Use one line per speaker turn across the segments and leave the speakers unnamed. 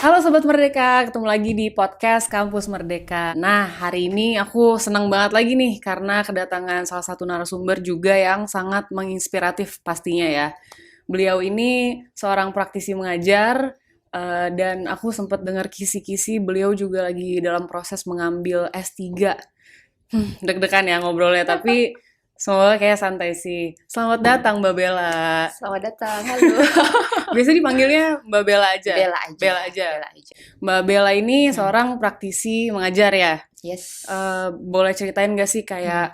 Halo Sobat Merdeka, ketemu lagi di podcast Kampus Merdeka. Nah, hari ini aku senang banget lagi nih karena kedatangan salah satu narasumber juga yang sangat menginspiratif pastinya ya. Beliau ini seorang praktisi mengajar, dan aku sempat dengar kisi-kisi beliau juga lagi dalam proses mengambil S3. Deg-degan ya ngobrolnya, tapi semoga kayak santai sih. Selamat datang Mbak Bella.
Selamat datang, halo.
Biasa dipanggilnya Mbak Bella aja.
Bella aja,
Bella aja.
Bella aja.
Mbak Bella ini
Hmm,
seorang praktisi mengajar ya.
yes.
Boleh ceritain gak sih
Hmm,
kayak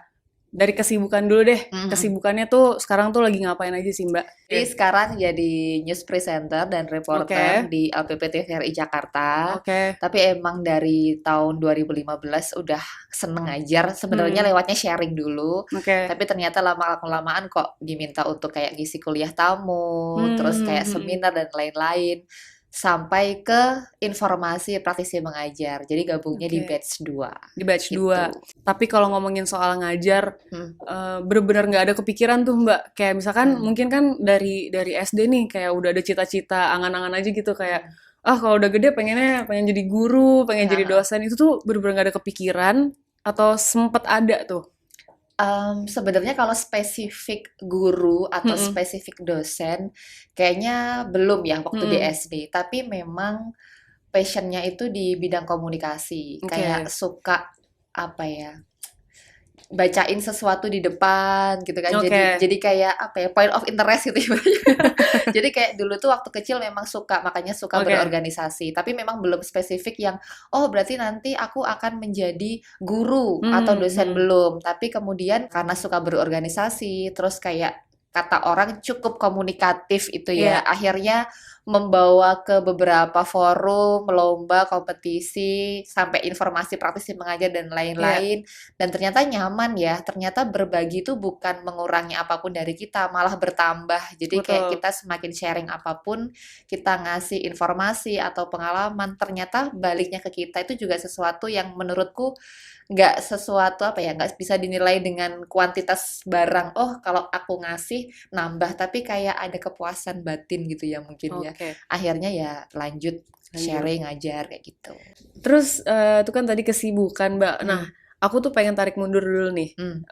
dari kesibukan dulu deh.
hmm, hmm.
Kesibukannya tuh sekarang tuh lagi ngapain aja sih Mbak?
Jadi
Oke.
sekarang jadi news presenter dan reporter
Oke.
di LPP TVRI Jakarta.
Oke.
Tapi emang dari tahun 2015 udah seneng ngajar. Sebenarnya
Hmm.
lewatnya sharing dulu.
Oke.
Tapi ternyata lama-kelamaan kok diminta untuk kayak ngisi kuliah tamu, terus kayak
Hmm.
seminar dan lain-lain. Sampai ke informasi praktisi mengajar. Jadi gabungnya di
Oke.
batch 2
Di batch 2.
gitu.
Tapi kalau ngomongin soal ngajar,
Hmm,
bener-bener nggak ada kepikiran tuh Mbak. Kayak misalkan
hmm,
mungkin kan dari SD nih kayak udah ada cita-cita angan-angan aja gitu kayak
hmm.
kalau udah gede pengen jadi guru, pengen jadi
Aha.
dosen itu tuh bener-bener nggak ada kepikiran atau sempet ada tuh.
Sebenarnya kalau spesifik guru atau
Mm-mm.
spesifik dosen, kayaknya belum ya waktu di
Mm-mm.
SD. Tapi memang passionnya itu di bidang komunikasi. Kayak
Oke.
suka apa ya? Bacain sesuatu di depan gitu kan. Jadi
Oke.
jadi kayak apa ya? Point of interest gitu ya. Jadi kayak dulu tuh waktu kecil memang suka, makanya suka
Oke.
berorganisasi. Tapi memang belum spesifik yang, oh berarti nanti aku akan menjadi guru atau
Hmm.
dosen
Hmm.
belum. Tapi kemudian karena suka berorganisasi, terus kayak kata orang cukup komunikatif itu ya.
Iya.
Akhirnya membawa ke beberapa forum, lomba, kompetisi, sampai informasi praktisi mengajar dan
Iya.
lain-lain. Dan ternyata nyaman ya, ternyata berbagi itu bukan mengurangi apapun dari kita, malah bertambah. Jadi kayak
Betul.
kita semakin sharing apapun, kita ngasih informasi atau pengalaman, ternyata baliknya ke kita itu juga sesuatu yang menurutku nggak sesuatu apa ya, nggak bisa dinilai dengan kuantitas barang. Oh, kalau aku ngasih nambah, tapi kayak ada kepuasan batin gitu ya mungkin ya.
Oke.
Akhirnya ya lanjut
Lanjut.
sharing, ngajar kayak gitu.
Terus itu kan tadi kesibukan Mbak. Nah,
Hmm,
aku tuh pengen tarik mundur dulu nih.
hmm.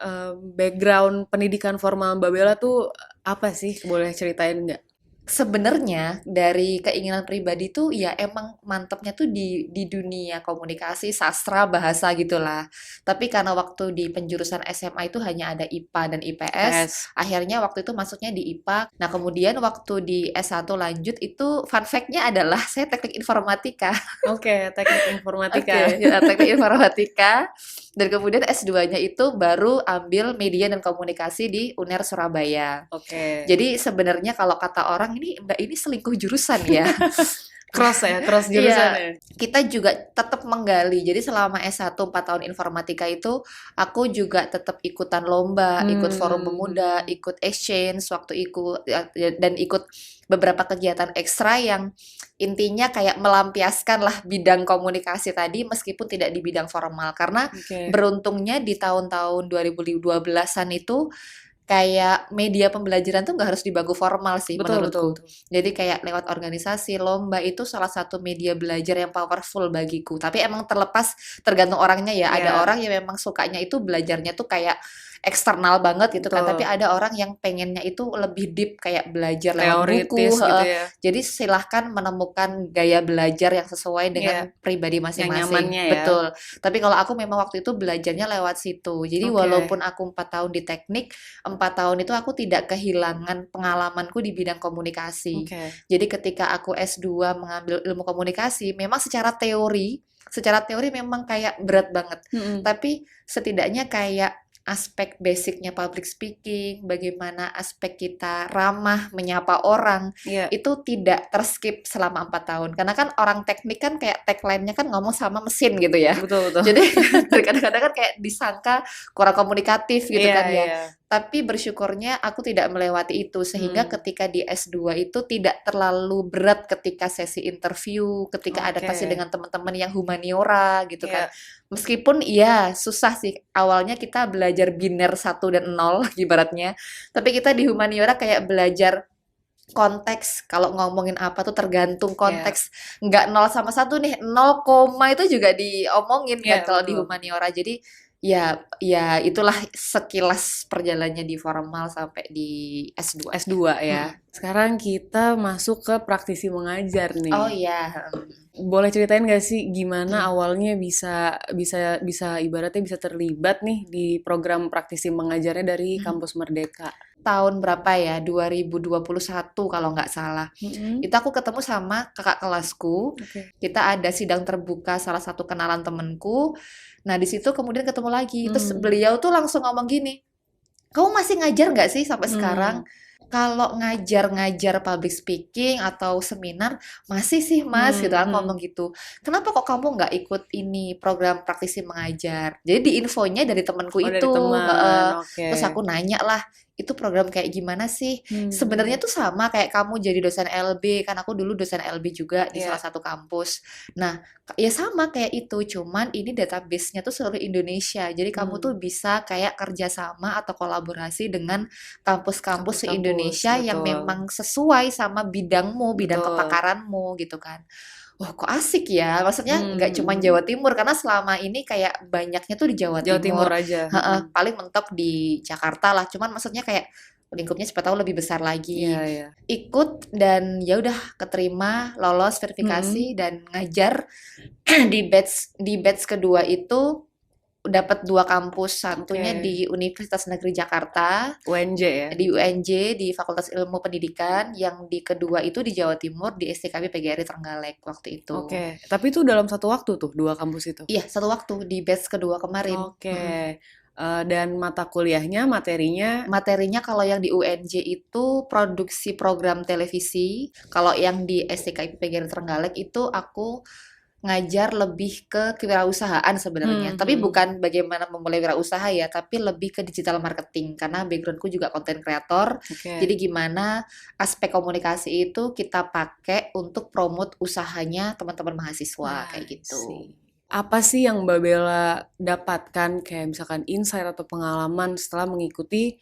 Background pendidikan formal Mbak Bella tuh apa sih? Boleh ceritain nggak?
Sebenarnya dari keinginan pribadi tuh ya emang mantepnya tuh di dunia komunikasi, sastra, bahasa gitulah. Tapi karena waktu di penjurusan SMA itu hanya ada IPA dan IPS,
IPS.
akhirnya waktu itu masuknya di IPA. Nah, kemudian waktu di S1 lanjut itu fun fact-nya adalah saya teknik informatika.
Oke, teknik informatika.
Oke, ya, teknik informatika. Dan kemudian S2-nya itu baru ambil media dan komunikasi di UNER Surabaya.
Oke.
Jadi sebenarnya kalau kata orang ini Mbak ini selingkuh jurusan ya.
Cross ya, cross jurusan
Iya,
ya.
kita juga tetap menggali. Jadi selama S1 4 tahun informatika itu aku juga tetap ikutan lomba, ikut forum pemuda,
Hmm.
ikut exchange waktu ikut dan ikut beberapa kegiatan ekstra yang intinya kayak melampiaskan lah bidang komunikasi tadi meskipun tidak di bidang formal. Karena
Oke.
beruntungnya di tahun-tahun 2012-an itu kayak media pembelajaran tuh nggak harus di bangku formal sih
Betul, betul,
menurutku.
betul.
Jadi kayak lewat organisasi, lomba itu salah satu media belajar yang powerful bagiku. Tapi emang terlepas tergantung orangnya ya. Ada
Iya,
orang yang memang sukanya itu belajarnya tuh kayak eksternal banget gitu kan. Tapi
betul.
ada orang yang pengennya itu lebih deep kayak belajar lewat
Teoritis
buku.
gitu
Heeh.
ya.
Jadi silahkan menemukan gaya belajar yang sesuai dengan
Iya,
pribadi
yang
masing-masing.
nyamannya ya.
Betul. Tapi kalau aku memang waktu itu belajarnya lewat situ. Jadi
Oke.
walaupun aku 4 tahun di teknik, 4 tahun itu aku tidak kehilangan pengalamanku di bidang komunikasi.
Oke.
Jadi ketika aku S2 mengambil ilmu komunikasi, memang secara teori memang kayak berat banget.
Mm-mm.
Tapi setidaknya kayak aspek basicnya public speaking, bagaimana aspek kita ramah menyapa orang,
Iya,
itu tidak terskip selama 4 tahun. Karena kan orang teknik kan kayak tagline-nya kan ngomong sama mesin gitu ya.
betul, betul.
Jadi kadang-kadang kan kayak disangka kurang komunikatif gitu
Iya,
kan ya.
iya.
Tapi bersyukurnya aku tidak melewati itu, sehingga
Hmm.
ketika di S2 itu tidak terlalu berat ketika sesi interview, ketika adaptasi
Oke.
dengan teman-teman yang humaniora gitu kan.
Iya.
Meskipun iya susah sih, awalnya kita belajar biner 1 dan 0 ibaratnya, tapi kita di humaniora kayak belajar konteks, kalau ngomongin apa tuh tergantung
Ya,
konteks, nggak 0 sama 1 nih, 0 koma itu juga diomongin kan
ya
kalau di
betul.
humaniora. Jadi ya itulah sekilas perjalanannya di formal sampai di S2.
S2 ya.
Mm-mm.
Sekarang kita masuk ke praktisi mengajar
Oh
nih.
iya.
Boleh ceritain nggak sih gimana
Mm.
awalnya bisa bisa bisa ibaratnya bisa terlibat nih di program praktisi mengajarnya dari
Mm.
Kampus Merdeka?
Tahun berapa ya? 2021 kalau nggak salah.
Mm-mm.
Itu aku ketemu sama kakak kelasku.
Oke.
Kita ada sidang terbuka salah satu kenalan temenku. Nah, di situ kemudian ketemu lagi. Terus
Hmm.
beliau tuh langsung ngomong gini, "Kamu masih ngajar nggak sih sampai sekarang?"
Hmm.
Kalau ngajar-ngajar public speaking atau seminar, masih sih Mas, gitu
Hmm.
kan
Hmm.
ngomong gitu. Kenapa kok kamu nggak ikut ini program praktisi mengajar? Jadi di infonya dari temanku
Oh dari
itu,
teman,
heeh.
oke.
Terus aku nanya lah, itu program kayak gimana sih?
Hmm.
Sebenarnya tuh sama kayak kamu jadi dosen LB, kan aku dulu dosen LB juga di salah
Ya,
satu kampus. Nah, ya sama kayak itu, cuman ini database-nya tuh seluruh Indonesia. Jadi kamu
hmm.
tuh bisa kayak kerjasama atau kolaborasi dengan kampus-kampus
Kampus-kampus,
se-Indonesia yang
betul,
memang sesuai sama bidangmu, bidang
betul.
kepakaranmu gitu kan. Wah, kok asik ya? Maksudnya nggak cuma
Hmm.
Jawa Timur, karena selama ini kayak banyaknya tuh di Jawa
Jawa Timur
Timur.
aja.
Heeh,
Hmm.
paling mentok di Jakarta lah. Cuman maksudnya kayak lingkupnya siapa tahu lebih besar
Iya,
lagi.
iya.
Ikut dan ya udah keterima, lolos
Hmm.
verifikasi dan ngajar di batch kedua itu dapat 2 kampus, satunya
Oke.
di Universitas Negeri Jakarta,
UNJ ya.
di UNJ, di Fakultas Ilmu Pendidikan, yang di kedua itu di Jawa Timur, di STKB PGRI Trenggalek waktu itu.
Oke. Tapi itu dalam satu waktu tuh, dua kampus itu.
Iya, satu waktu di batch kedua kemarin.
Oke.
Mm-mm.
Dan mata kuliahnya, materinya,
Materinya kalau yang di UNJ itu produksi program televisi, kalau yang di STKIP PGRI Trenggalek itu aku ngajar lebih ke kewirausahaan sebenarnya.
hmm,
Tapi
hmm.
bukan bagaimana memulai wirausaha ya, tapi lebih ke digital marketing karena backgroundku juga content creator. Jadi
Oke.
gimana aspek komunikasi itu kita pakai untuk promote usahanya teman-teman mahasiswa kayak
I
gitu.
see. Apa sih yang Mbak Bella dapatkan kayak misalkan insight atau pengalaman setelah mengikuti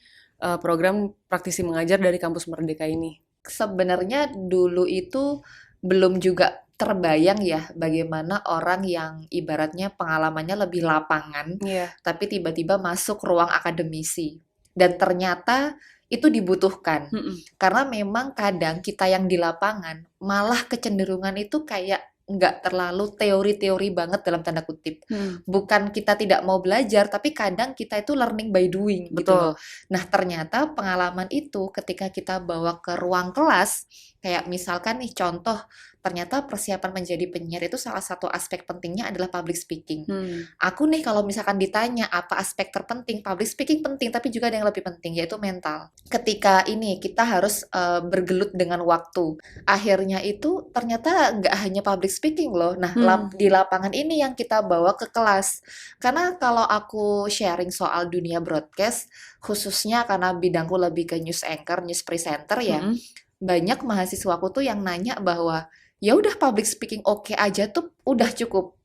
program praktisi mengajar dari Kampus Merdeka ini?
Sebenarnya dulu itu belum juga terbayang ya bagaimana orang yang ibaratnya pengalamannya lebih lapangan,
Iya.
tapi tiba-tiba masuk ruang akademisi. Dan ternyata itu dibutuhkan.
Mm-mm.
Karena memang kadang kita yang di lapangan malah kecenderungan itu kayak nggak terlalu teori-teori banget dalam tanda kutip.
Hmm.
Bukan kita tidak mau belajar, tapi kadang kita itu learning by doing gitu loh.
Betul.
Nah, ternyata pengalaman itu ketika kita bawa ke ruang kelas, kayak misalkan nih contoh, ternyata persiapan menjadi penyiar itu salah satu aspek pentingnya adalah public speaking.
Hmm.
Aku nih kalau misalkan ditanya apa aspek terpenting, public speaking penting, tapi juga ada yang lebih penting yaitu mental. Ketika ini kita harus bergelut dengan waktu. Akhirnya itu ternyata nggak hanya public speaking loh. Nah,
Hmm.
di lapangan ini yang kita bawa ke kelas. Karena kalau aku sharing soal dunia broadcast, khususnya karena bidangku lebih ke news anchor, news presenter ya,
Mm-mm.
banyak mahasiswaku tuh yang nanya bahwa ya udah public speaking oke aja tuh udah cukup.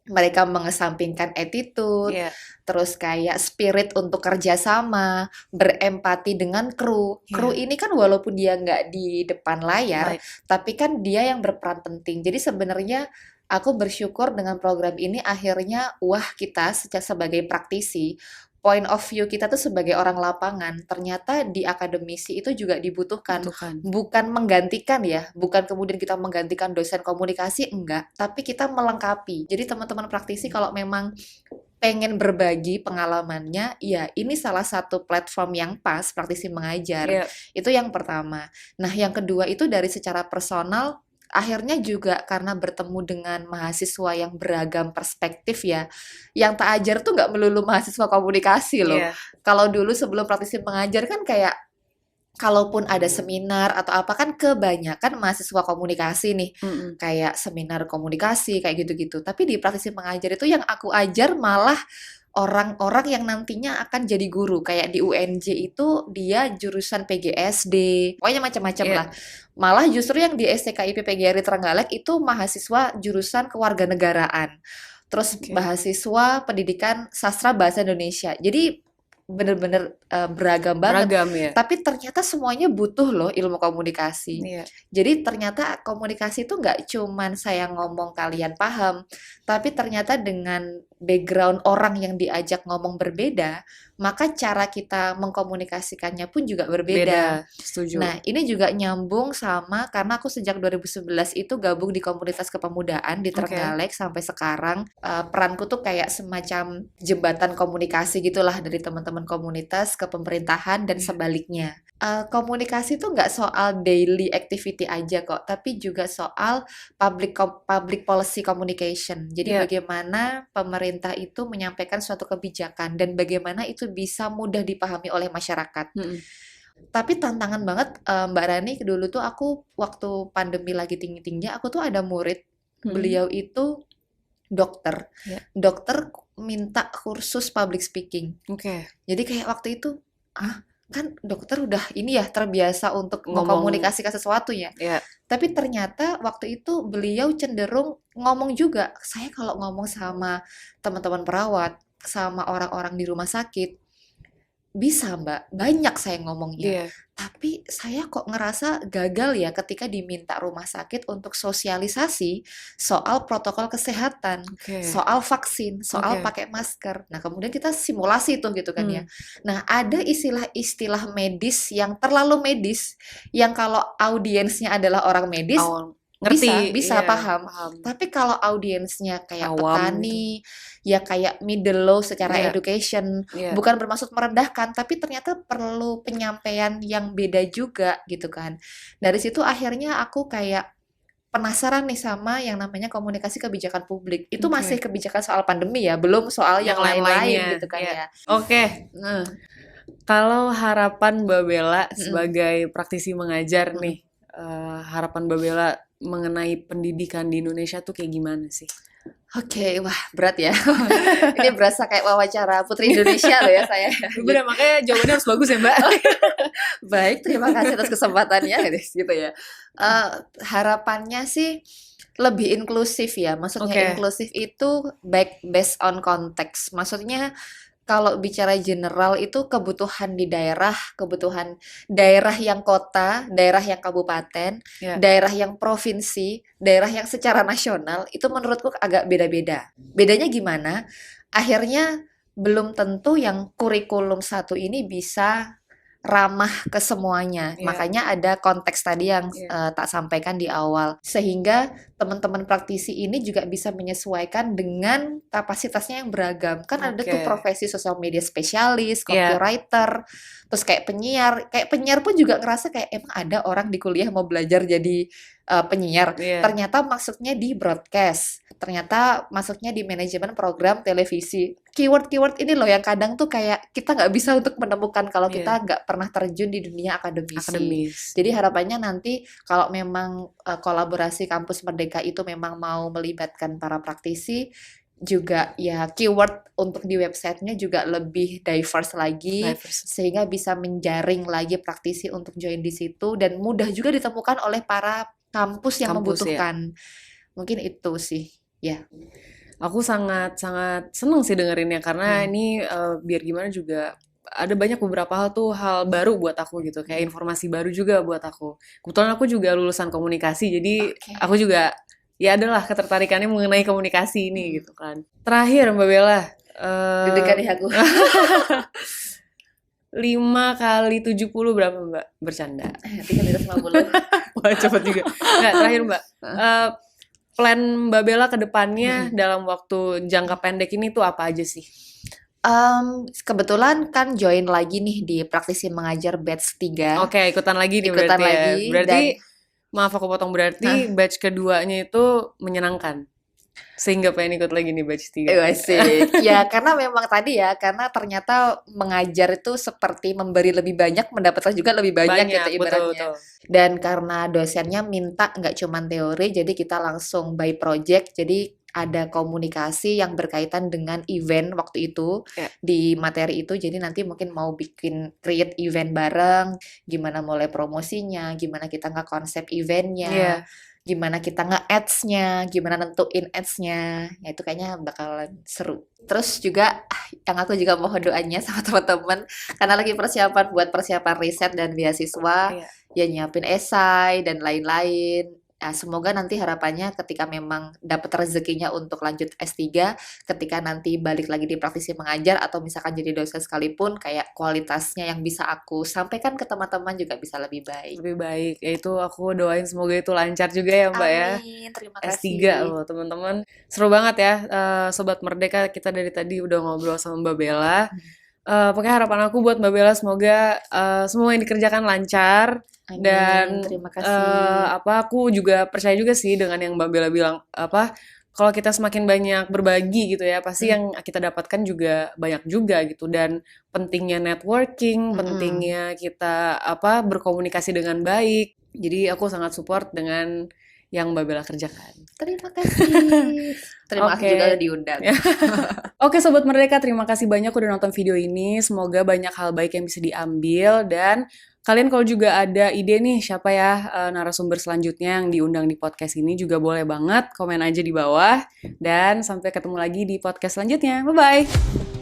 Mereka mengesampingkan attitude,
Iya.
terus kayak spirit untuk kerjasama, berempati dengan kru. Kru
Iya.
ini kan walaupun dia nggak di depan layar,
Baik.
tapi kan dia yang berperan penting. Jadi sebenarnya aku bersyukur dengan program ini akhirnya wah kita sebagai praktisi, point of view kita tuh sebagai orang lapangan, ternyata di akademisi itu juga dibutuhkan.
Butuhkan.
Bukan menggantikan ya, bukan kemudian kita menggantikan dosen komunikasi, enggak. Tapi kita melengkapi. Jadi teman-teman praktisi kalau memang pengen berbagi pengalamannya, ya ini salah satu platform yang pas praktisi mengajar.
Iya.
Itu yang pertama. Nah, yang kedua itu dari secara personal, akhirnya juga karena bertemu dengan mahasiswa yang beragam perspektif ya, yang tak ajar tuh nggak melulu mahasiswa komunikasi loh.
Iya.
Kalau dulu sebelum praktisi mengajar kan kayak kalaupun ada seminar atau apa kan kebanyakan mahasiswa komunikasi nih,
Mm-mm.
kayak seminar komunikasi kayak gitu-gitu. Tapi di praktisi mengajar itu yang aku ajar malah orang-orang yang nantinya akan jadi guru. Kayak di UNJ itu dia jurusan PGSD, pokoknya macam-macam
Iya.
lah. Malah justru yang di STKIP PGRI Trenggalek itu mahasiswa jurusan kewarganegaraan. Terus
Oke.
mahasiswa pendidikan sastra bahasa Indonesia. Jadi bener-bener beragam banget.
Beragam ya.
Tapi ternyata semuanya butuh loh ilmu komunikasi.
Iya.
Jadi ternyata komunikasi itu nggak cuman saya ngomong kalian paham, tapi ternyata dengan background orang yang diajak ngomong berbeda, maka cara kita mengkomunikasikannya pun juga berbeda.
Beda, setuju.
Nah, ini juga nyambung sama karena aku sejak 2011 itu gabung di komunitas kepemudaan di
Oke.
Trenggalek sampai sekarang. Peranku tuh kayak semacam jembatan komunikasi gitulah dari teman-teman komunitas ke pemerintahan dan
Iya.
sebaliknya. Komunikasi tuh nggak soal daily activity aja kok, tapi juga soal public policy communication. Jadi
Iya.
bagaimana pemerintah itu menyampaikan suatu kebijakan dan bagaimana itu bisa mudah dipahami oleh masyarakat.
Mm-mm.
Tapi tantangan banget Mbak Rani, dulu tuh aku waktu pandemi lagi tinggi-tingginya, aku tuh ada murid, beliau itu dokter.
Ya.
Dokter minta kursus public speaking.
Oke.
Jadi kayak waktu itu, kan dokter udah ini ya terbiasa untuk
Ngomong.
mengkomunikasikan sesuatu ya.
Iya.
Tapi ternyata waktu itu beliau cenderung ngomong juga. Saya kalau ngomong sama teman-teman perawat, sama orang-orang di rumah sakit, bisa Mbak, banyak saya ngomongnya.
Iya.
Tapi saya kok ngerasa gagal ya ketika diminta rumah sakit untuk sosialisasi soal protokol kesehatan,
Oke.
soal vaksin, soal
Oke.
pakai masker. Nah, kemudian kita simulasi tuh gitu kan ya.
Hmm.
Nah, ada istilah-istilah medis yang terlalu medis, yang kalau audiensnya adalah orang medis,
Awal ngerti,
bisa
iya,
paham.
paham.
Tapi kalau audiensnya kayak
Awam
petani, ya kayak middle low secara
Iya.
education,
Iya.
bukan bermaksud merendahkan, tapi ternyata perlu penyampaian yang beda juga gitu kan. Dari situ akhirnya aku kayak penasaran nih sama yang namanya komunikasi kebijakan publik. Itu
Oke.
masih kebijakan soal pandemi ya, belum soal yang lain-lain
lain-lainnya,
gitu kan
iya.
ya.
Oke.
Nah,
Kalau harapan Mbak Bella
Mm-mm.
sebagai praktisi mengajar
Mm-mm.
nih, harapan Mbak Bella mengenai pendidikan di Indonesia tuh kayak gimana sih?
Oke, wah berat ya. Ini berasa kayak wawancara Putri Indonesia loh ya saya.
Bener, makanya jawabannya harus bagus ya Mbak.
Baik, terima kasih atas kesempatannya gitu ya. Harapannya sih lebih inklusif ya. Maksudnya
Oke.
inklusif itu based on konteks. Maksudnya kalau bicara general itu kebutuhan di daerah, kebutuhan daerah yang kota, daerah yang kabupaten,
Ya.
daerah yang provinsi, daerah yang secara nasional, itu menurutku agak beda-beda. Bedanya gimana? Akhirnya belum tentu yang kurikulum satu ini bisa ramah ke semuanya.
Iya.
Makanya ada konteks tadi yang
Iya.
tak sampaikan di awal. Sehingga teman-teman praktisi ini juga bisa menyesuaikan dengan kapasitasnya yang beragam. Kan ada tuh
Oke.
profesi sosial media spesialis,
Iya.
copywriter, terus kayak penyiar. Kayak penyiar pun juga ngerasa kayak emang ada orang di kuliah mau belajar jadi penyiar.
Iya.
Ternyata masuknya di broadcast. Ternyata masuknya di manajemen program televisi. Keyword-keyword ini loh yang kadang tuh kayak kita nggak bisa untuk menemukan kalau
Iya.
kita nggak pernah terjun di dunia akademisi.
Akademis.
Jadi harapannya nanti kalau memang kolaborasi Kampus Merdeka itu memang mau melibatkan para praktisi, juga ya keyword untuk di websitenya juga lebih diverse lagi,
Diverse.
sehingga bisa menjaring lagi praktisi untuk join di situ dan mudah juga ditemukan oleh para kampus yang
Kampus, ya.
membutuhkan. Mungkin itu sih, ya.
Aku sangat seneng sih dengerinnya karena ini biar gimana juga ada banyak beberapa hal baru buat aku gitu, kayak informasi baru juga buat aku. Kebetulan aku juga lulusan komunikasi, jadi
Oke.
aku juga ya adalah ketertarikannya mengenai komunikasi ini gitu kan. Terakhir Mbak Bella,
Deg-degan deh aku.
5 kali 70 berapa Mbak? Bercanda.
350.
Wah cepet juga. Nggak, terakhir Mbak. Plan Mbak Bella ke depannya dalam waktu jangka pendek ini tuh apa aja sih?
Kebetulan kan join lagi nih di praktisi mengajar batch 3.
Oke, ikutan lagi nih
Ikutan
berarti ya.
lagi,
Berarti,
dan
maaf aku potong, berarti batch keduanya itu menyenangkan. Sehingga pengen ikut lagi nih batch 3.
Asik. Ya karena memang tadi ya, karena ternyata mengajar itu seperti memberi lebih banyak, mendapatkan juga lebih banyak gitu ibaratnya.
betul.
Dan karena dosennya minta nggak cuma teori, jadi kita langsung by project. Jadi ada komunikasi yang berkaitan dengan event waktu itu
Ya.
di materi itu. Jadi nanti mungkin mau bikin create event bareng, gimana mulai promosinya, gimana kita nge-konsep eventnya,
Iya.
gimana kita nge-ads-nya, gimana nentuin ads-nya. Ya itu kayaknya bakalan seru. Terus juga yang aku juga mohon doanya sama teman-teman karena lagi persiapan riset dan beasiswa,
Iya.
ya nyiapin esai dan lain-lain. Nah, semoga nanti harapannya ketika memang dapat rezekinya untuk lanjut S3, ketika nanti balik lagi di praktisi mengajar atau misalkan jadi dosen sekalipun, kayak kualitasnya yang bisa aku sampaikan ke teman-teman juga bisa lebih baik.
Lebih baik. Ya itu aku doain semoga itu lancar juga ya Mbak ya.
Amin, terima
S3
kasih.
loh teman-teman. Seru banget ya, Sobat Merdeka, kita dari tadi udah ngobrol sama Mbak Bella. Pokoknya harapan aku buat Mbak Bella semoga semua yang dikerjakan lancar.
Amin,
Dan
terima kasih.
aku juga percaya juga sih dengan yang Mbak Bella bilang, kalau kita semakin banyak berbagi gitu ya, pasti yang kita dapatkan juga banyak juga gitu. Dan pentingnya networking, pentingnya kita berkomunikasi dengan baik. Jadi aku sangat support dengan yang Mbak Bella kerjakan.
Terima kasih. Terima kasih juga
Oke.
udah diundang.
Oke Sobat Merdeka, terima kasih banyak udah nonton video ini. Semoga banyak hal baik yang bisa diambil. Dan kalian kalau juga ada ide nih siapa ya narasumber selanjutnya yang diundang di podcast ini juga boleh banget komen aja di bawah. Dan sampai ketemu lagi di podcast selanjutnya. Bye-bye!